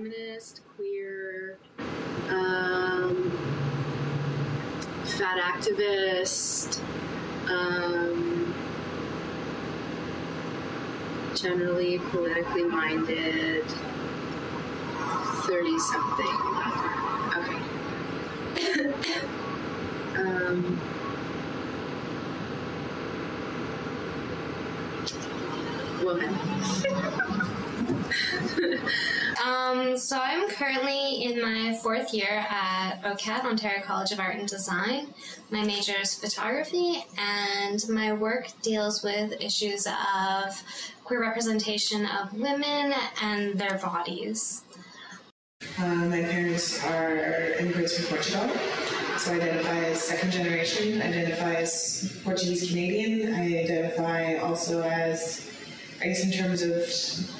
feminist, queer, fat activist, generally politically minded, 30-something. Okay. Woman. So I'm currently in my 4th year at OCAD, Ontario College of Art and Design. My major is photography, and my work deals with issues of queer representation of women and their bodies. My parents are immigrants from Portugal, so I identify as second generation, I identify as Portuguese Canadian, I identify also as, I guess in terms of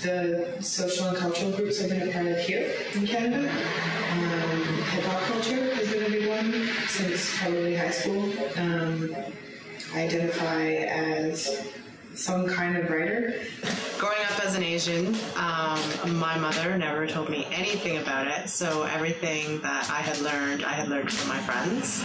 the social and cultural groups I've been a part of here in Canada. Hip-hop culture has been a big one since probably high school. I identify as some kind of writer. Growing up as an Asian, my mother never told me anything about it, so everything that I had learned from my friends.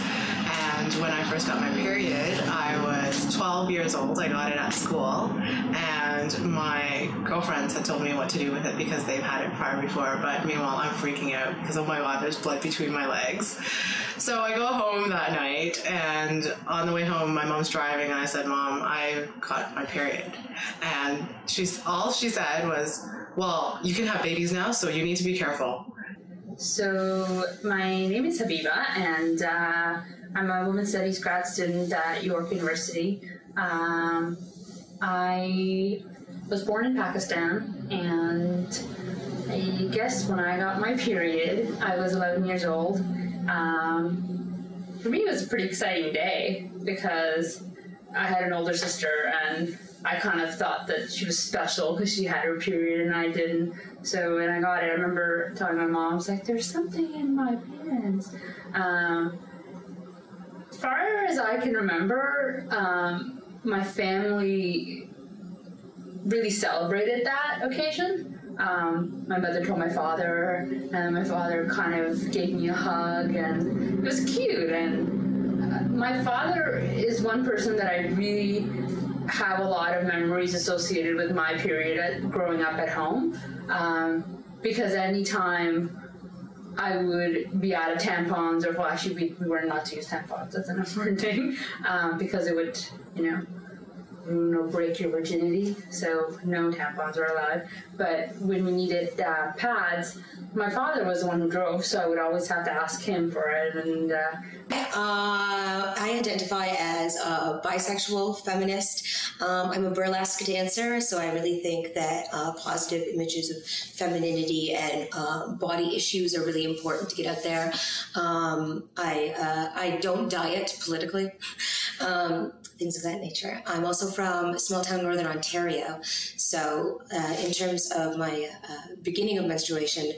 And when I first got my period, I was 12 years old. I got it at school, and my girlfriends had told me what to do with it because they've had it prior before, but meanwhile I'm freaking out because, oh my god, there's blood between my legs. So I go home that night, and on the way home, my mom's driving, and I said, Mom, I got my period. And all she said was, well, you can have babies now, so you need to be careful. So my name is Habiba, and I'm a women's studies grad student at York University. I was born in Pakistan, and I guess when I got my period, I was 11 years old. For me, it was a pretty exciting day because I had an older sister, and I kind of thought that she was special because she had her period and I didn't. So when I got it, I remember telling my mom, I was like, there's something in my pants. As far as I can remember, my family really celebrated that occasion. My mother told my father, and my father kind of gave me a hug, and it was cute. And my father is one person that I really have a lot of memories associated with my period growing up at home, because anytime I would be out of tampons, or well, actually we were not to use tampons, that's an important thing, because it would, ruin or break your virginity, so no tampons were allowed. But when we needed pads, my father was the one who drove, so I would always have to ask him for it. And I identify as a bisexual feminist. I'm a burlesque dancer, so I really think that positive images of femininity and body issues are really important to get out there. I don't diet politically. Things of that nature. I'm also from small town northern Ontario, so in terms of my beginning of menstruation,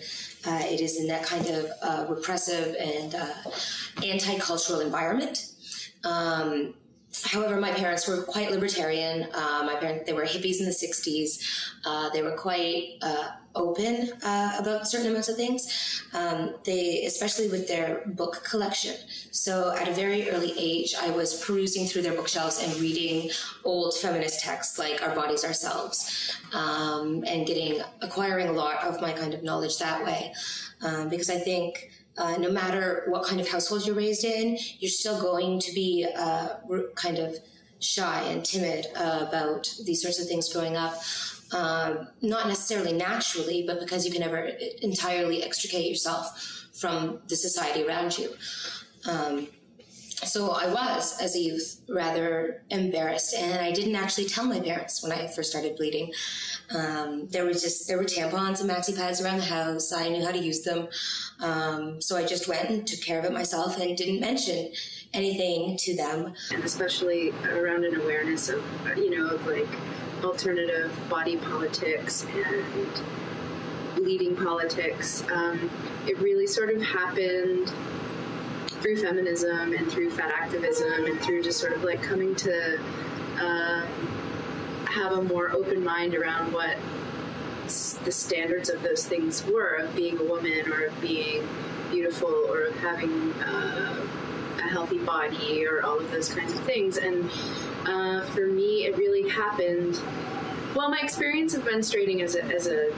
it is in that kind of repressive and anti-cultural environment. However, my parents were quite libertarian. They were hippies in the 60s. They were quite open about certain amounts of things, especially with their book collection. So at a very early age, I was perusing through their bookshelves and reading old feminist texts like Our Bodies, Ourselves, and acquiring a lot of my kind of knowledge that way. Because I think no matter what kind of household you're raised in, you're still going to be kind of shy and timid about these sorts of things growing up. Not necessarily naturally, but because you can never entirely extricate yourself from the society around you. So I was, as a youth, rather embarrassed, and I didn't actually tell my parents when I first started bleeding. There were tampons and maxi pads around the house. I knew how to use them. So I just went and took care of it myself and didn't mention anything to them. And especially around an awareness of, like alternative body politics and bleeding politics. It really sort of happened through feminism and through fat activism and through just sort of like coming to have a more open mind around what the standards of those things were, of being a woman or of being beautiful or of having a healthy body or all of those kinds of things. And for me, it really happened. Well, my experience of menstruating as a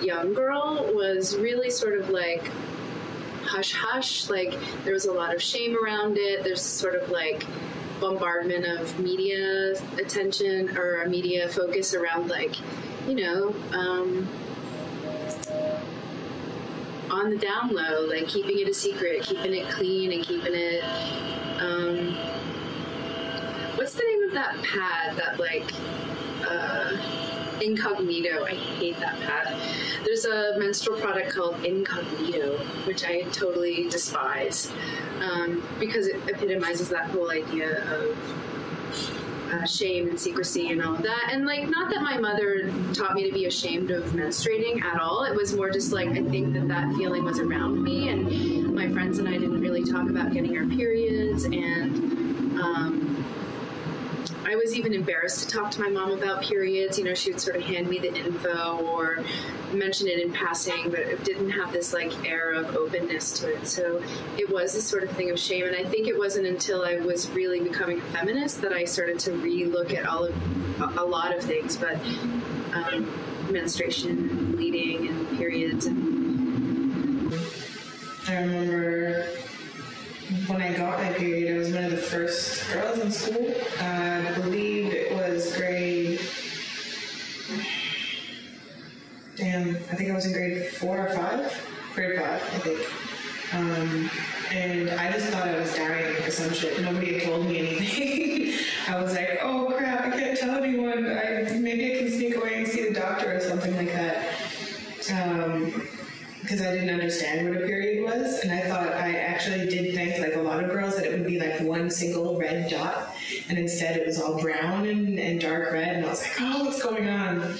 young girl was really sort of like hush-hush. Like, there was a lot of shame around it. There's sort of like bombardment of media attention or a media focus around, like, you know, on the down low, like keeping it a secret, keeping it clean, and keeping it, what's the name of that pad that, like, Incognito? I hate that pad. There's a menstrual product called Incognito, which I totally despise, because it epitomizes that whole idea of shame and secrecy and all of that. And, like, not that my mother taught me to be ashamed of menstruating at all. It was more just like, I think that feeling was around me, and my friends and I didn't really talk about getting our periods, and I was even embarrassed to talk to my mom about periods. You know, she would sort of hand me the info or mention it in passing, but it didn't have this, like, air of openness to it. So it was this sort of thing of shame. And I think it wasn't until I was really becoming a feminist that I started to re-look at a lot of things, but menstruation and bleeding and periods. And I remember when I got my period, I was one of the first girls in school. I believe it was grade... I think I was in grade 4 or 5? Grade 5, I think. And I just thought I was dying or some shit. Nobody had told me anything. I was like, oh crap, I can't tell anyone. Maybe I can sneak away and see the doctor or something like that. Because I didn't understand what a period was, and I thought, I actually did think, like a lot of girls, that it would be like one single red dot, and instead it was all brown and dark red, and I was like, oh, what's going on?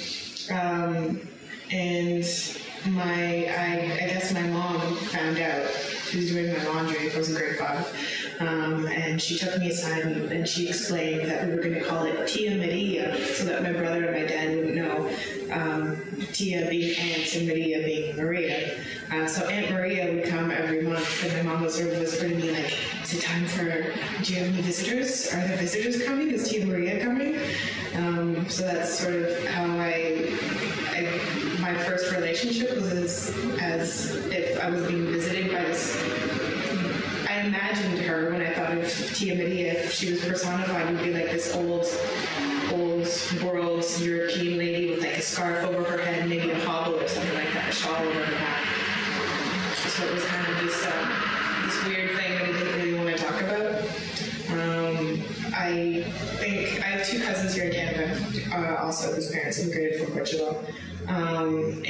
And I guess my mom found out. She was doing my laundry. I was in grade 5. And she took me aside and she explained that we were going to call it Tia Maria, so that my brother and my dad wouldn't know. Tia being Aunt and Maria being Maria. So Aunt Maria would come every month, and my mom would sort of whisper to me, like, is it time for, do you have any visitors? Are there visitors coming? Is Tia Maria coming? So that's sort of how my first relationship was as if I was being visited by this. I imagined her when I thought of Tia Maria, if she was personified, would be like this old world European lady with, like, a scarf over her head, maybe a hobble or something like that, a shawl over her back. So it was kind of this weird thing that I didn't really want to talk about. I think I have 2 cousins here in Canada, also whose parents immigrated from Portugal. And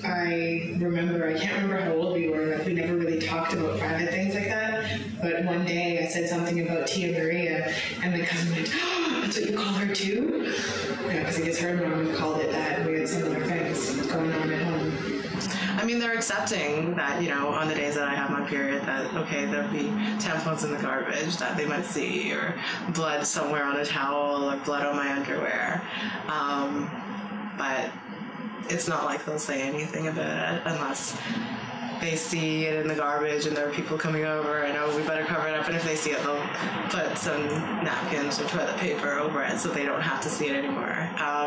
I can't remember how old we were, like, we never really talked about private things like that, but one day I said something about Tia Maria, and my cousin went, oh, that's what you call her too? Yeah, because I guess her mom called it that, and we had similar things going on at home. I mean, they're accepting that, you know, on the days that I have my period, that, okay, there'll be tampons in the garbage that they might see, or blood somewhere on a towel, or blood on my underwear. But it's not like they'll say anything about it unless they see it in the garbage and there are people coming over and, oh, we better cover it up. And if they see it, they'll put some napkins or toilet paper over it so they don't have to see it anymore.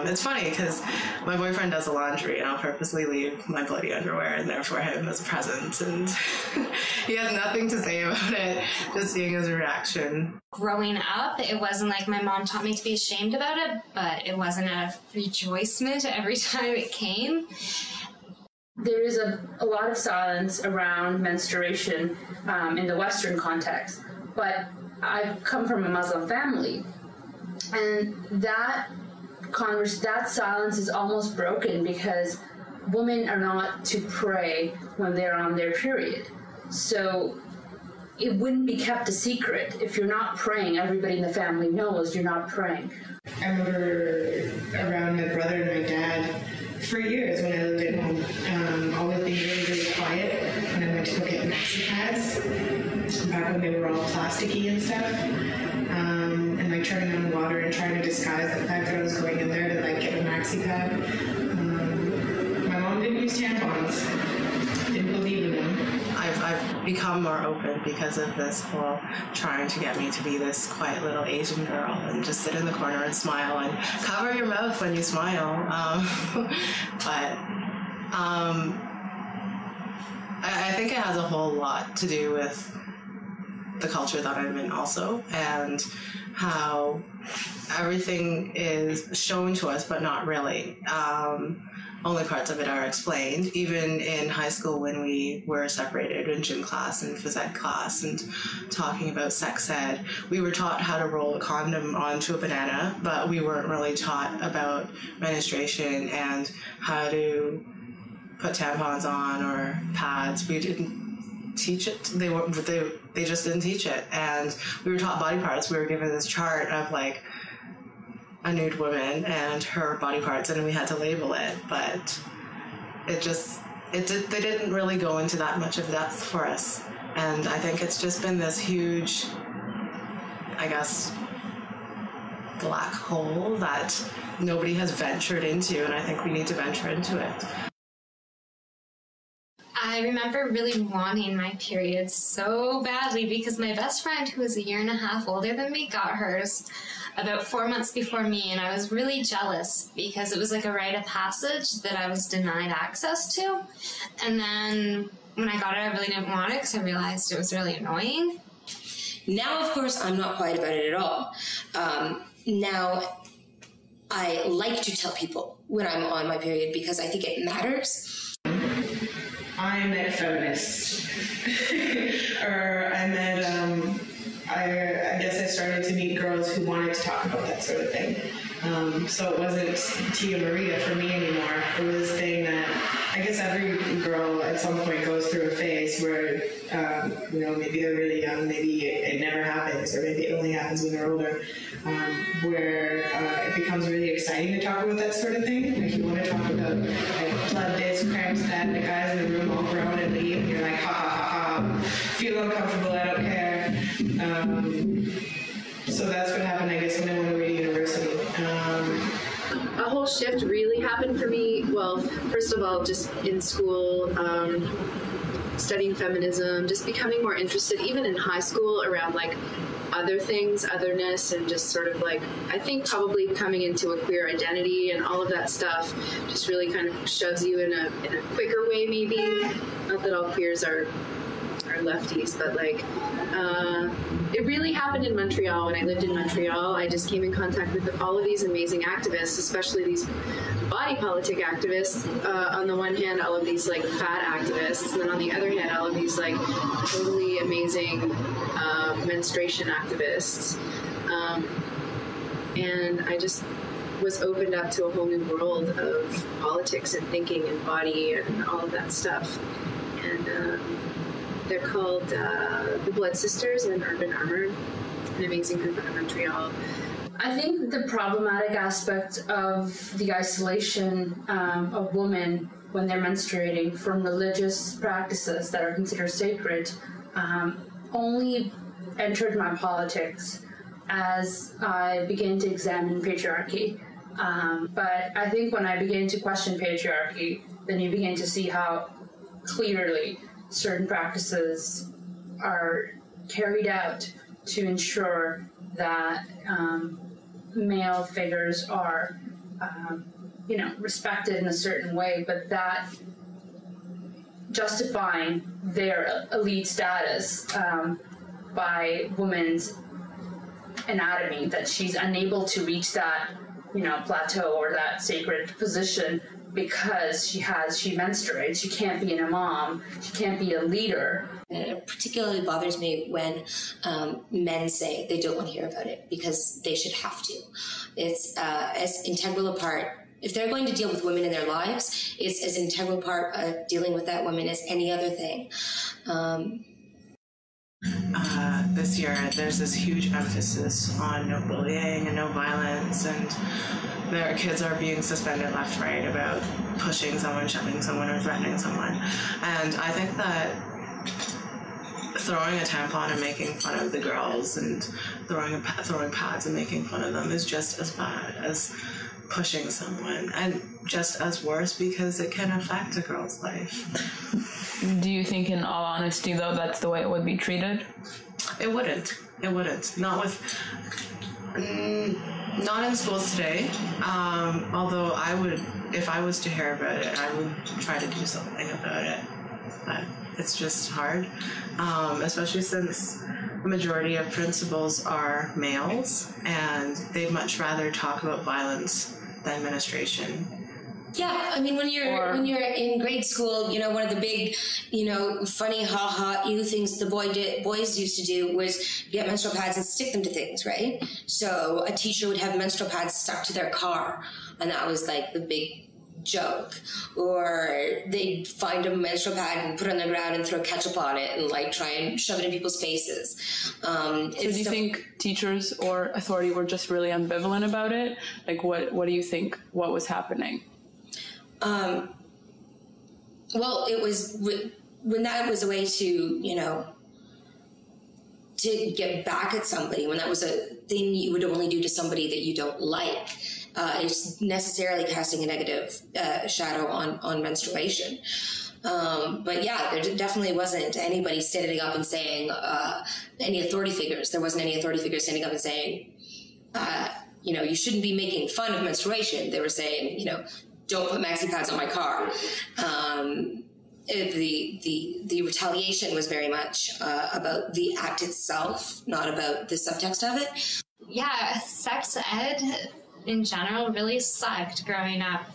It's funny because my boyfriend does the laundry, and I'll purposely leave my bloody underwear in there for him as a present, and he has nothing to say about it, just seeing his reaction. Growing up, it wasn't like my mom taught me to be ashamed about it, but it wasn't a rejoicement every time it came. There is a lot of silence around menstruation in the Western context, but I come from a Muslim family, and that silence is almost broken because women are not to pray when they're on their period. So it wouldn't be kept a secret. If you're not praying, everybody in the family knows you're not praying. I remember around my brother and my dad for years when I lived at home, always being really, really quiet when I went to go get maxi pads, back when they were all plasticky and stuff, and like turning on water and trying to disguise the fact that I was going in there to like get a maxi pad. tampons. Didn't believe in them. I've become more open because of this whole trying to get me to be this quiet little Asian girl and just sit in the corner and smile and cover your mouth when you smile. I think it has a whole lot to do with the culture that I'm in also, and how everything is shown to us but not really. Only parts of it are explained. Even in high school when we were separated in gym class and phys ed class and talking about sex ed, we were taught how to roll a condom onto a banana, but we weren't really taught about menstruation and how to put tampons on or pads. We didn't teach it. They just didn't teach it. And we were taught body parts. We were given this chart of like a nude woman and her body parts, and we had to label it, but they didn't really go into that much of depth for us. And I think it's just been this huge, I guess, black hole that nobody has ventured into, and I think we need to venture into it. I remember really wanting my period so badly because my best friend, who was 1.5 years older than me, got hers about 4 months before me, and I was really jealous because it was like a rite of passage that I was denied access to. And then when I got it, I really didn't want it because I realized it was really annoying. Now, of course, I'm not quiet about it at all. Now, I like to tell people when I'm on my period because I think it matters. I met feminists, or I met, I guess I started to meet girls who wanted to talk about that sort of thing. So it wasn't Tia Maria for me anymore. It was this thing that I guess every girl at some point goes through a phase where, maybe they're really young, maybe it never happens, or maybe it only happens when they're older, where it becomes really exciting to talk about that sort of thing. Like you want to talk about like blood days, cramps, that, and the guys in the room all grown and leave, and you're like, ha ha ha ha, feel uncomfortable, I don't care. So that's what happened, I guess, when I went away to university. A whole shift really happened for me. Well, first of all, just in school, studying feminism, just becoming more interested, even in high school, around like other things, otherness, and just sort of like, I think probably coming into a queer identity and all of that stuff just really kind of shoves you in a quicker way, maybe. Not that all queers are lefties, but like, it really happened in Montreal. When I lived in Montreal, I just came in contact with all of these amazing activists, especially these body politic activists. On the one hand, all of these like fat activists, and then on the other hand, all of these like totally amazing menstruation activists. And I just was opened up to a whole new world of politics and thinking and body and all of that stuff. And they're called the Blood Sisters and Urban Armored, an amazing group in Montreal. I think the problematic aspect of the isolation of women when they're menstruating from religious practices that are considered sacred only entered my politics as I began to examine patriarchy. But I think when I began to question patriarchy, then you begin to see how clearly certain practices are carried out to ensure that male figures are, respected in a certain way, but that justifying their elite status by women's anatomy, that she's unable to reach that, plateau or that sacred position because she menstruates. She can't be an imam. She can't be a leader. And it particularly bothers me when men say they don't want to hear about it because they should have to. It's as integral a part. If they're going to deal with women in their lives, it's as integral part of dealing with that woman as any other thing. This year, there's this huge emphasis on no bullying and no violence, and their kids are being suspended left, right about pushing someone, shoving someone, or threatening someone. And I think that throwing a tampon and making fun of the girls and throwing pads and making fun of them is just as bad as pushing someone, and just as worse because it can affect a girl's life. Do you think, in all honesty, though, that's the way it would be treated? It wouldn't. Not in schools today. Although I would, if I was to hear about it, I would try to do something about it. But it's just hard, especially since the majority of principals are males, and they'd much rather talk about violence than menstruation. Yeah, I mean, when you're in grade school, you know, one of the big, you know, funny ew things the boys used to do was get menstrual pads and stick them to things, right? So a teacher would have menstrual pads stuck to their car, and that was like the big joke. Or they'd find a menstrual pad and put it on the ground and throw ketchup on it and like try and shove it in people's faces. So do you think teachers or authority were just really ambivalent about it? Like, what do you think? What was happening? Well, it was when that was a way to, you know, to get back at somebody, when that was a thing you would only do to somebody that you don't like. It's necessarily casting a negative shadow on menstruation. But yeah, there definitely wasn't anybody standing up and saying, any authority figures. There wasn't any authority figures standing up and saying, you know, you shouldn't be making fun of menstruation. They were saying, you know, don't put maxi pads on my car. The retaliation was very much about the act itself, not about the subtext of it. Yeah, sex ed in general really sucked growing up.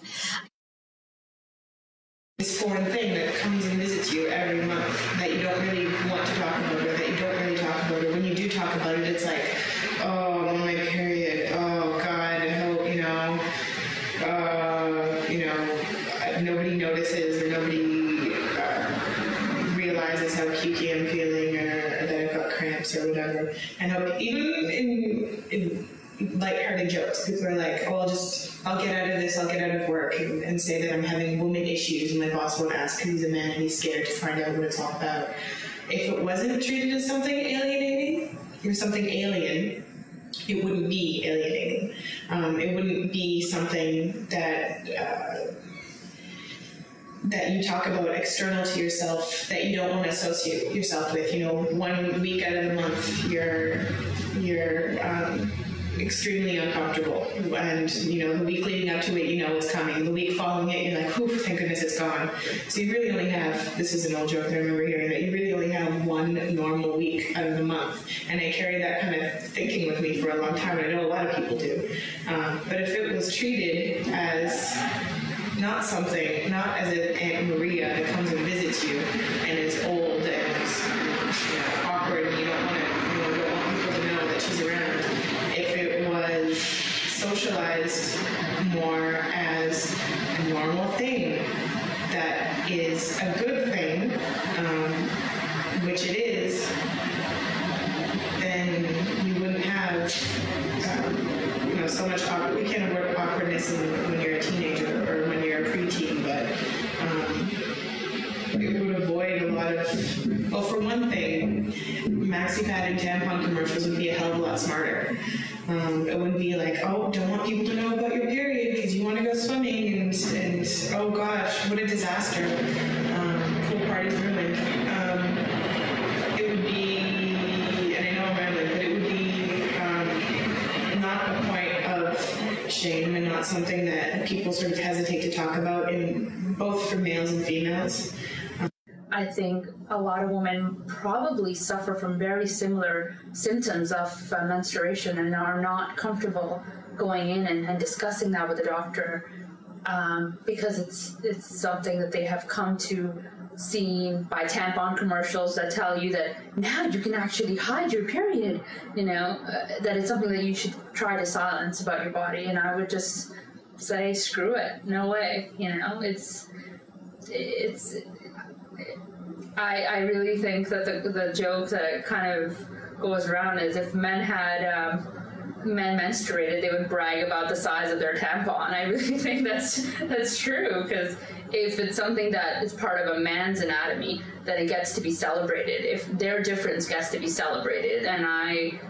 This foreign thing that comes and visits you every month that you don't really want to talk about, or that you don't really talk about, or when you do talk about it, it's like, oh, my period, oh God, I hope, nobody notices, or nobody realizes how pukey I'm feeling, or that I've got cramps or whatever. And even in lighthearted jokes, people are like, oh, I'll get out of this, I'll get out of work and say that I'm having woman issues, and my boss won't ask because he's a man and he's scared to find out what it's all about. If it wasn't treated as something alienating or something alien, it wouldn't be alienating. It wouldn't be something that you talk about external to yourself that you don't want to associate yourself with. 1 week out of the month, you're extremely uncomfortable, and the week leading up to it, it's coming. The week following it, you're like, "Ooh, thank goodness it's gone." So you really only have, this is an old joke that I remember hearing, that you really only have one normal week out of the month. And I carry that kind of thinking with me for a long time, and I know a lot of people do. But if it was treated as not as an Aunt Maria that comes and visits you and is old and awkward, and you don't want people to know that she's around. If it was socialized more as a normal thing that is a good thing, which it is, then you wouldn't have so much awkward. We can't avoid awkwardness when you're a teenager or when you're a preteen, but it would avoid a lot of, well, for one thing, maxi pad and tampon commercials would be a hell of a lot smarter. It wouldn't be like, oh, don't want people to know about your period because you want to go swimming, and oh gosh, what a disaster. Pool parties ruined. It would be, and I know I'm rambling, but it would be not a point of shame and not something that people sort of hesitate to talk about, both for males and females. I think a lot of women probably suffer from very similar symptoms of menstruation and are not comfortable going in and discussing that with a doctor because it's something that they have come to see by tampon commercials that tell you that now you can actually hide your period, that it's something that you should try to silence about your body. And I would just say, screw it, no way, I really think that the joke that kind of goes around is if men menstruated, they would brag about the size of their tampon. I really think that's true, because if it's something that is part of a man's anatomy, then it gets to be celebrated. If their difference gets to be celebrated, and I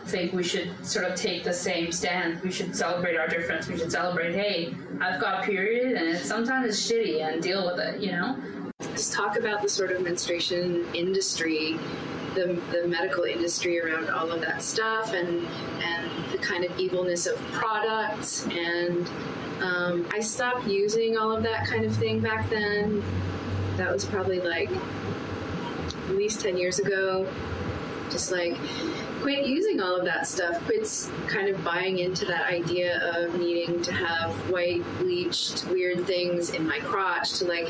think we should sort of take the same stand. We should celebrate our difference. We should celebrate, hey, I've got a period and sometimes it's shitty, and deal with it, you know? Just talk about the sort of menstruation industry, the medical industry around all of that stuff, and the kind of evilness of products. And I stopped using all of that kind of thing back then. That was probably like at least 10 years ago. Just like quit using all of that stuff, quit kind of buying into that idea of needing to have white bleached weird things in my crotch to like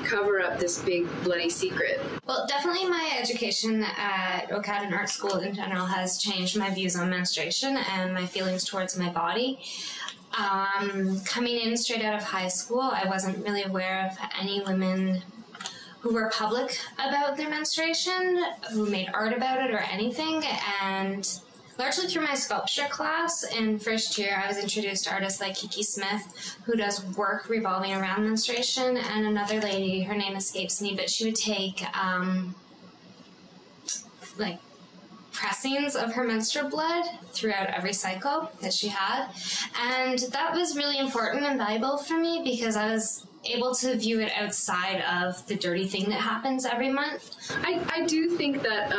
cover up this big bloody secret. Well, definitely my education at OCAD and art school in general has changed my views on menstruation and my feelings towards my body. Coming in straight out of high school, I wasn't really aware of any women who were public about their menstruation, who made art about it or anything, and largely through my sculpture class in first year, I was introduced to artists like Kiki Smith, who does work revolving around menstruation, and another lady, her name escapes me, but she would take like pressings of her menstrual blood throughout every cycle that she had, and that was really important and valuable for me because I was able to view it outside of the dirty thing that happens every month. I do think that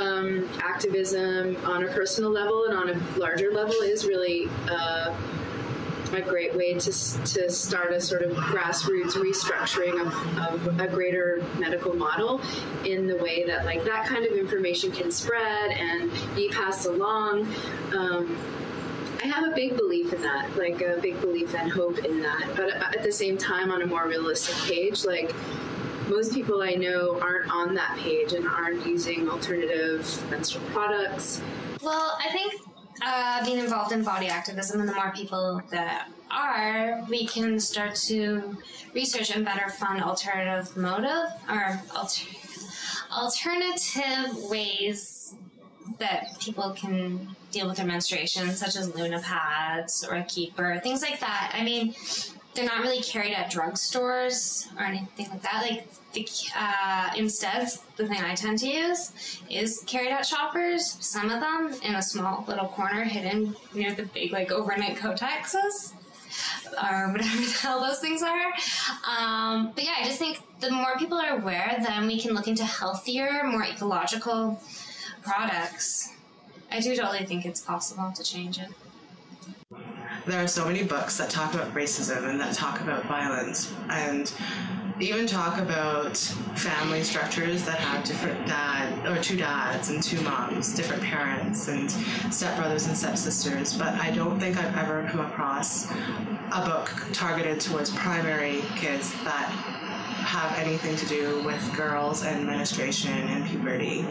activism on a personal level and on a larger level is really a great way to start a sort of grassroots restructuring of a greater medical model in the way that like that kind of information can spread and be passed along. I have a big belief in that, like a big belief and hope in that. But at the same time, on a more realistic page, like most people I know aren't on that page and aren't using alternative menstrual products. Well, I think being involved in body activism, and the more people that are, we can start to research and better fund alternative ways that people can deal with their menstruation, such as Luna pads or a keeper, things like that. I mean, they're not really carried at drugstores or anything like that. Like, instead, the thing I tend to use is carried at shoppers, some of them in a small little corner hidden near the big, like, overnight Kotexes, or whatever the hell those things are. But yeah, I just think the more people are aware, then we can look into healthier, more ecological products. I do totally think it's possible to change it. There are so many books that talk about racism and that talk about violence and even talk about family structures that have different two dads and two moms, different parents and stepbrothers and stepsisters, but I don't think I've ever come across a book targeted towards primary kids that have anything to do with girls and menstruation and puberty.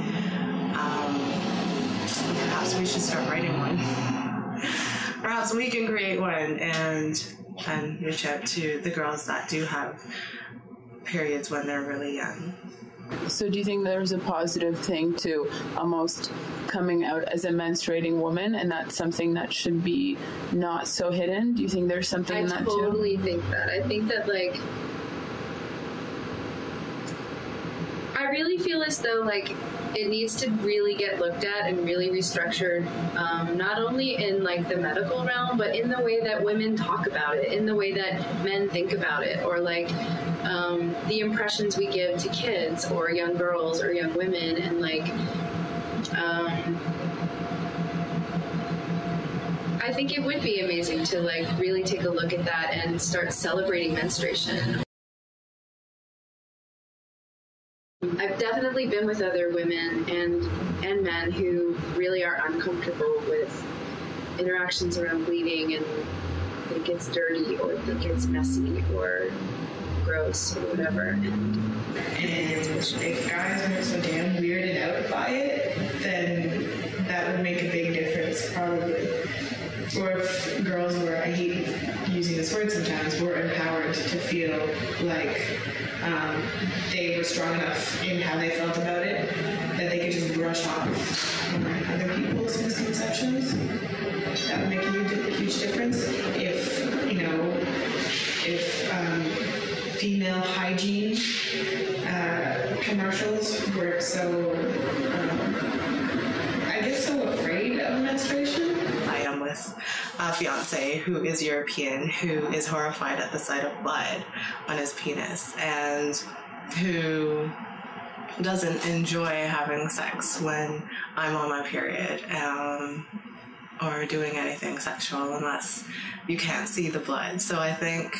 Perhaps we should start writing one. Perhaps we can create one and reach out to the girls that do have periods when they're really young. So do you think there's a positive thing to almost coming out as a menstruating woman, and that's something that should be not so hidden? Do you think there's something in that too? I totally think that. I think that, like, I really feel as though, like, it needs to really get looked at and really restructured, not only in, like, the medical realm, but in the way that women talk about it, in the way that men think about it, or, like, the impressions we give to kids or young girls or young women, and, like, I think it would be amazing to, like, really take a look at that and start celebrating menstruation. I've definitely been with other women and men who really are uncomfortable with interactions around bleeding and think it's dirty or think it's messy or gross or whatever. And if guys aren't so damn weirded out by it, then that would make a big difference, probably. Or if girls were, I hate using this word sometimes, were empowered to feel like they were strong enough in how they felt about it, that they could just brush off other people's misconceptions. That would make a huge difference. If female hygiene commercials weren't so, I guess, so afraid of menstruation. fiance who is European, who is horrified at the sight of blood on his penis, and who doesn't enjoy having sex when I'm on my period, or doing anything sexual unless you can't see the blood. So I think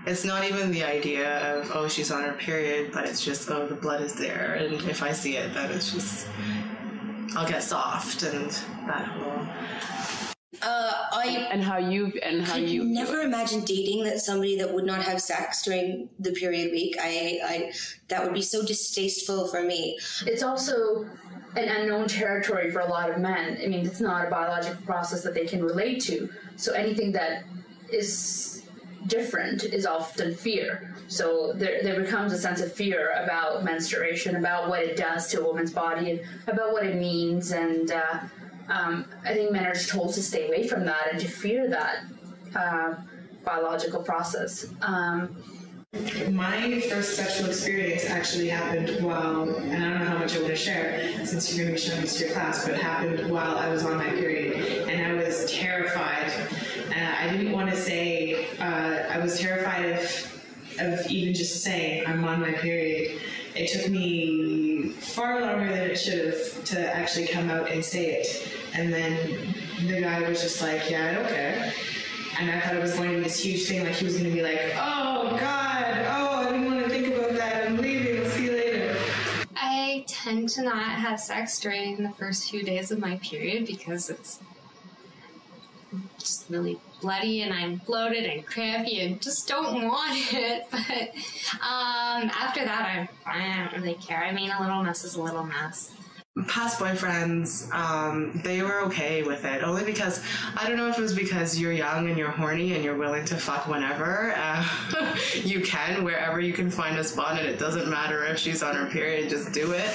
it's not even the idea of, oh, she's on her period, but it's just, oh, the blood is there, and if I see it, then it's just, I'll get soft, and that whole... how you never imagine dating somebody that would not have sex during the period week. I that would be so distasteful for me. It's also an unknown territory for a lot of men. I mean, it's not a biological process that they can relate to. So anything that is different is often fear. So there becomes a sense of fear about menstruation, about what it does to a woman's body, and about what it means. And I think men are told to stay away from that and to fear that biological process. My first sexual experience actually happened while, and I don't know how much I want to share since you're going to be showing this to your class, but it happened while I was on my period, and I was terrified. I didn't want to say, I was terrified of even just saying I'm on my period. It took me far longer than it should have to actually come out and say it. And then the guy was just like, yeah, I don't care. And I thought it was going to be this huge thing, like he was going to be like, oh, God, oh, I didn't want to think about that, I'm leaving, I'll see you later. I tend to not have sex during the first few days of my period because it's just really bloody and I'm bloated and crampy and just don't want it. But after that, I don't really care. I mean, a little mess is a little mess. Past boyfriends, they were okay with it, only because, I don't know if it was because you're young and you're horny and you're willing to fuck whenever. You can, wherever you can find a spot, and it doesn't matter if she's on her period, just do it.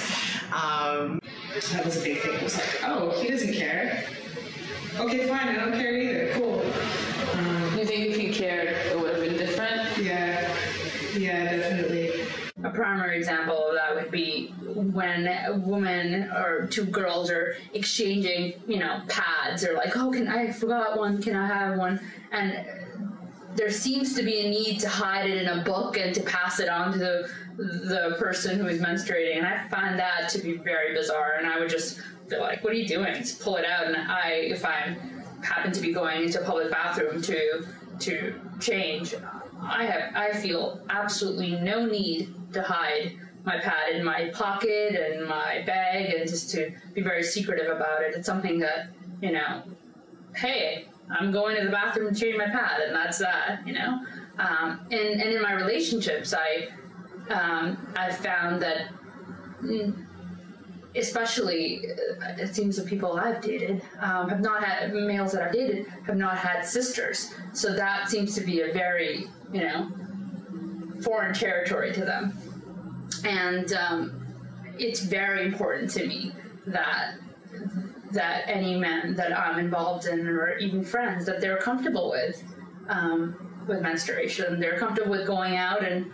That was a big thing. It was like, oh, he doesn't care. Okay, fine, I don't care either. Cool. You think if he cared, it would have been different? Yeah, definitely. A primary example of that would be when a woman or two girls are exchanging, pads. They're like, oh, I forgot one, can I have one? And there seems to be a need to hide it in a book and to pass it on to the person who is menstruating. And I find that to be very bizarre. And I would just feel like, what are you doing? Just pull it out. And if I happen to be going into a public bathroom to change, I feel absolutely no need to hide my pad in my pocket and my bag and just to be very secretive about it. It's something that, hey, I'm going to the bathroom to change my pad, and that's that, And in my relationships, I've found that, especially it seems the people I've dated have not had, males that I've dated have not had sisters. So that seems to be a very, foreign territory to them. And it's very important to me that any men that I'm involved in, or even friends, that they're comfortable with menstruation. They're comfortable with going out and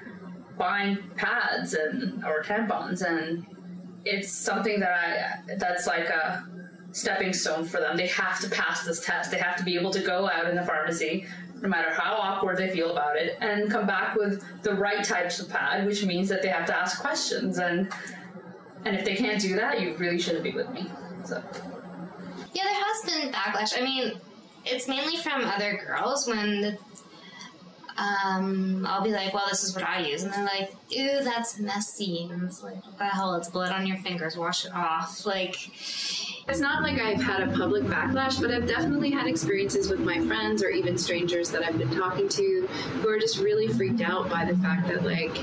buying pads or tampons, and it's something that's like a stepping stone for them. They have to pass this test. They have to be able to go out in the pharmacy, no matter how awkward they feel about it, and come back with the right types of pad, which means that they have to ask questions. And if they can't do that, you really shouldn't be with me. So. Yeah, there has been backlash. I mean, it's mainly from other girls when I'll be like, well, this is what I use. And they're like, ew, that's messy. And it's like, what the hell? It's blood on your fingers. Wash it off. Like, it's not like I've had a public backlash, but I've definitely had experiences with my friends or even strangers that I've been talking to who are just really freaked out by the fact that, like,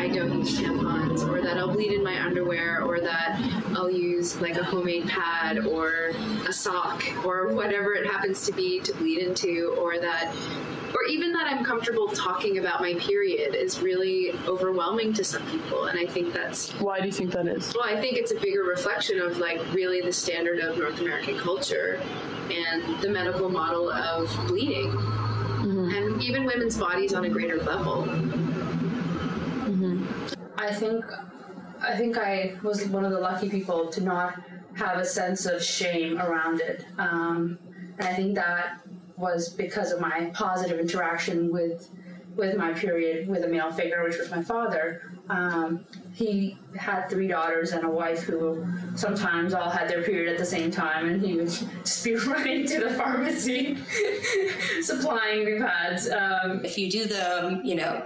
I don't use tampons, or that I'll bleed in my underwear, or that I'll use like a homemade pad or a sock or whatever it happens to be to bleed into, or even that I'm comfortable talking about my period is really overwhelming to some people. And I think that's... Why do you think that is? Well, I think it's a bigger reflection of like really the standard of North American culture and the medical model of bleeding, and even women's bodies on a greater level. I think I was one of the lucky people to not have a sense of shame around it. And And I think that was because of my positive interaction with my period with a male figure, which was my father. He had 3 daughters and a wife who sometimes all had their period at the same time, and he would just be running to the pharmacy supplying new pads. If you do them, you know,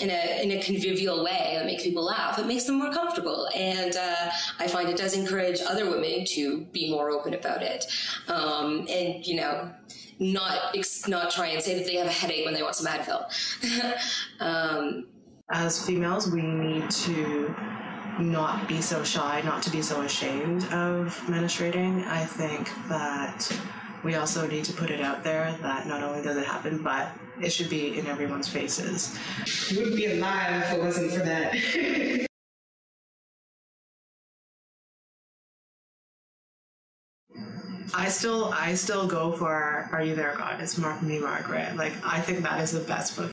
in a convivial way that makes people laugh, it makes them more comfortable. And I find it does encourage other women to be more open about it. And, you know, not try and say that they have a headache when they want some Advil. As females, we need to not be so shy, not to be so ashamed of menstruating. I think that we also need to put it out there that not only does it happen, but it should be in everyone's faces. You wouldn't be alive if it wasn't for that. I still go for Are You There, God? It's me, Margaret. Like, I think that is the best book